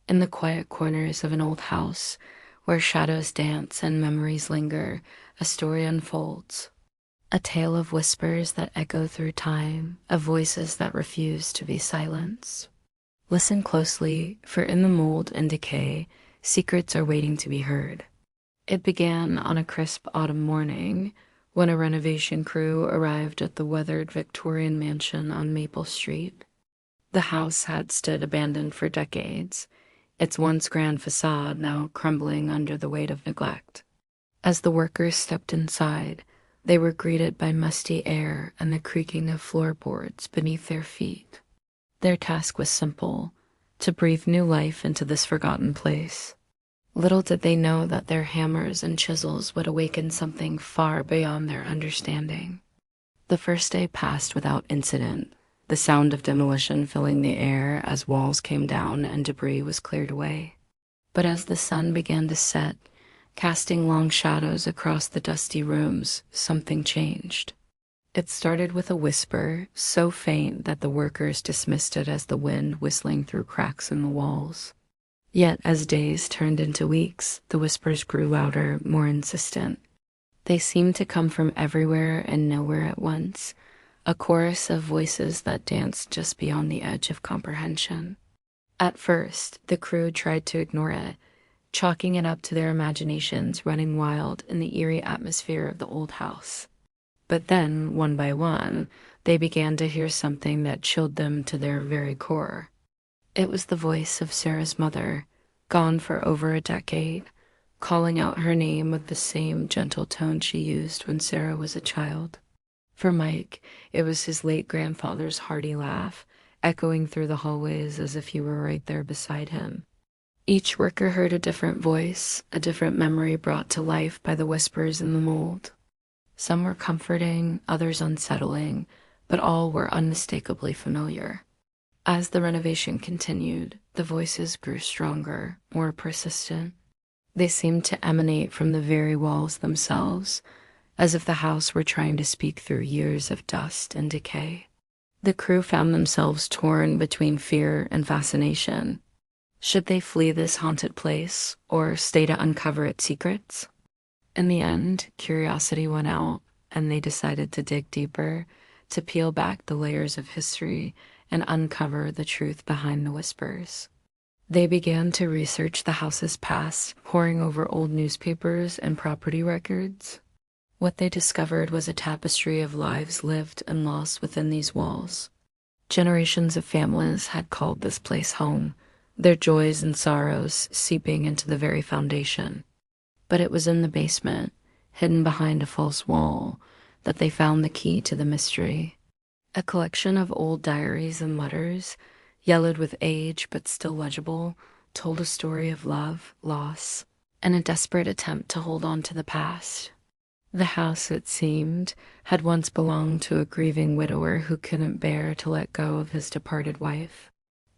In the quiet corners of an old house, where shadows dance and memories linger, a story unfolds. A tale of whispers that echo through time, of voices that refuse to be silenced. Listen closely, for in the mold and decay, secrets are waiting to be heard. It began on a crisp autumn morning when a renovation crew arrived at the weathered Victorian mansion on Maple Street. The house had stood abandoned for decades, its once grand facade now crumbling under the weight of neglect. As the workers stepped inside, they were greeted by musty air and the creaking of floorboards beneath their feet. Their task was simple: to breathe new life into this forgotten place. Little did they know that their hammers and chisels would awaken something far beyond their understanding. The first day passed without incident, the sound of demolition filling the air as walls came down and debris was cleared away. But as the sun began to set, casting long shadows across the dusty rooms, something changed. It started with a whisper, so faint that the workers dismissed it as the wind whistling through cracks in the walls. Yet as days turned into weeks, the whispers grew louder, more insistent. They seemed to come from everywhere and nowhere at once, a chorus of voices that danced just beyond the edge of comprehension. At first, the crew tried to ignore it, chalking it up to their imaginations running wild in the eerie atmosphere of the old house. But then, one by one, they began to hear something that chilled them to their very core. It was the voice of Sarah's mother, gone for over a decade, calling out her name with the same gentle tone she used when Sarah was a child. For Mike, it was his late grandfather's hearty laugh, echoing through the hallways as if he were right there beside him. Each worker heard a different voice, a different memory brought to life by the whispers in the mold. Some were comforting, others unsettling, but all were unmistakably familiar. As the renovation continued, the voices grew stronger, more persistent. They seemed to emanate from the very walls themselves, as if the house were trying to speak through years of dust and decay. The crew found themselves torn between fear and fascination. Should they flee this haunted place, or stay to uncover its secrets? In the end, curiosity won out, and they decided to dig deeper, to peel back the layers of history and uncover the truth behind the whispers. They began to research the house's past, poring over old newspapers and property records. What they discovered was a tapestry of lives lived and lost within these walls. Generations of families had called this place home, their joys and sorrows seeping into the very foundation. But it was in the basement, hidden behind a false wall, that they found the key to the mystery. A collection of old diaries and letters, yellowed with age but still legible, told a story of love, loss, and a desperate attempt to hold on to the past. The house, it seemed, had once belonged to a grieving widower who couldn't bear to let go of his departed wife.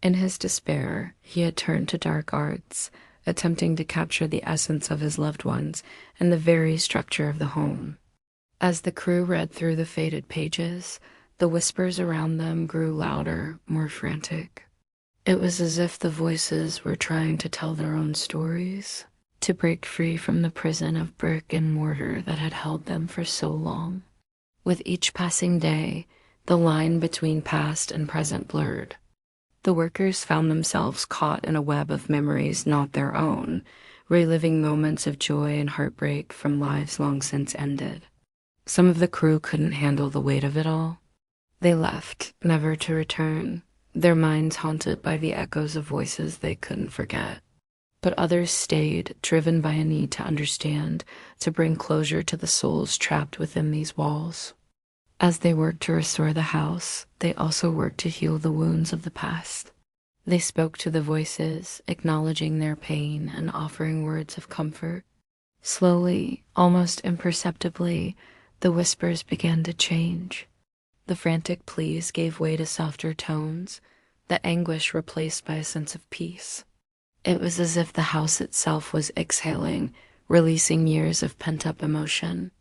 In his despair, he had turned to dark arts, attempting to capture the essence of his loved ones and the very structure of the home. As the crew read through the faded pages, the whispers around them grew louder, more frantic. It was as if the voices were trying to tell their own stories, to break free from the prison of brick and mortar that had held them for so long. With each passing day, the line between past and present blurred. The workers found themselves caught in a web of memories not their own, reliving moments of joy and heartbreak from lives long since ended. Some of the crew couldn't handle the weight of it all. They left, never to return, their minds haunted by the echoes of voices they couldn't forget. But others stayed, driven by a need to understand, to bring closure to the souls trapped within these walls. As they worked to restore the house, they also worked to heal the wounds of the past. They spoke to the voices, acknowledging their pain and offering words of comfort. Slowly, almost imperceptibly, the whispers began to change. The frantic pleas gave way to softer tones, the anguish replaced by a sense of peace. It was as if the house itself was exhaling, releasing years of pent-up emotion.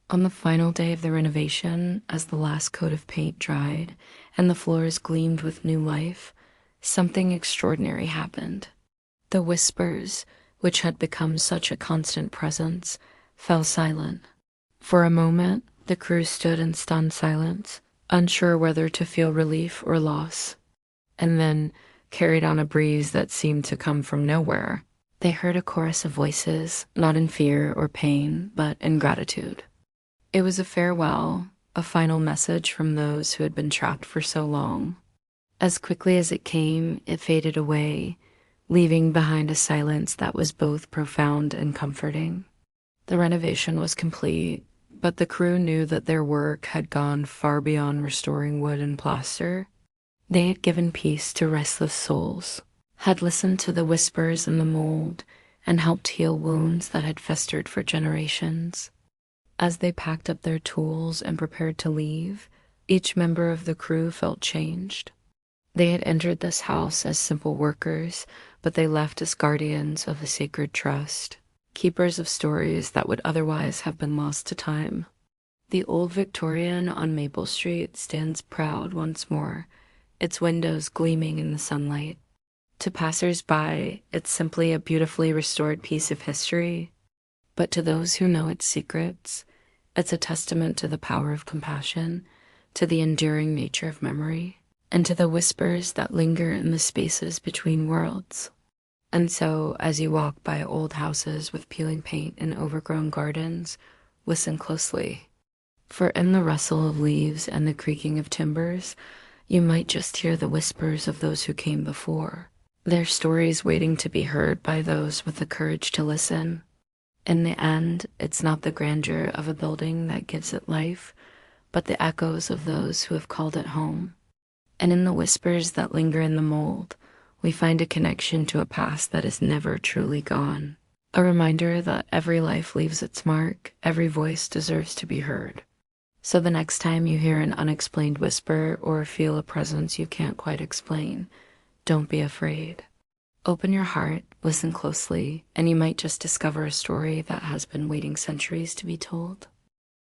On the final day of the renovation, as the last coat of paint dried and the floors gleamed with new life, something extraordinary happened. The whispers, which had become such a constant presence, fell silent. For a moment, the crew stood in stunned silence, unsure whether to feel relief or loss. And then, carried on a breeze that seemed to come from nowhere, they heard a chorus of voices, not in fear or pain, but in gratitude. It was a farewell, a final message from those who had been trapped for so long. As quickly as it came, it faded away, leaving behind a silence that was both profound and comforting. The renovation was complete, but the crew knew that their work had gone far beyond restoring wood and plaster. They had given peace to restless souls, had listened to the whispers in the mold, and helped heal wounds that had festered for generations. As they packed up their tools and prepared to leave, each member of the crew felt changed. They had entered this house as simple workers, but they left as guardians of a sacred trust, keepers of stories that would otherwise have been lost to time. The old Victorian on Maple Street stands proud once more, its windows gleaming in the sunlight. To passers-by, it's simply a beautifully restored piece of history, but to those who know its secrets, it's a testament to the power of compassion, to the enduring nature of memory, and to the whispers that linger in the spaces between worlds. And so, as you walk by old houses with peeling paint and overgrown gardens, listen closely. For in the rustle of leaves and the creaking of timbers, you might just hear the whispers of those who came before, their stories waiting to be heard by those with the courage to listen. In the end, it's not the grandeur of a building that gives it life, but the echoes of those who have called it home. And in the whispers that linger in the mold, we find a connection to a past that is never truly gone. A reminder that every life leaves its mark, every voice deserves to be heard. So the next time you hear an unexplained whisper or feel a presence you can't quite explain, don't be afraid. Open your heart, listen closely, and you might just discover a story that has been waiting centuries to be told.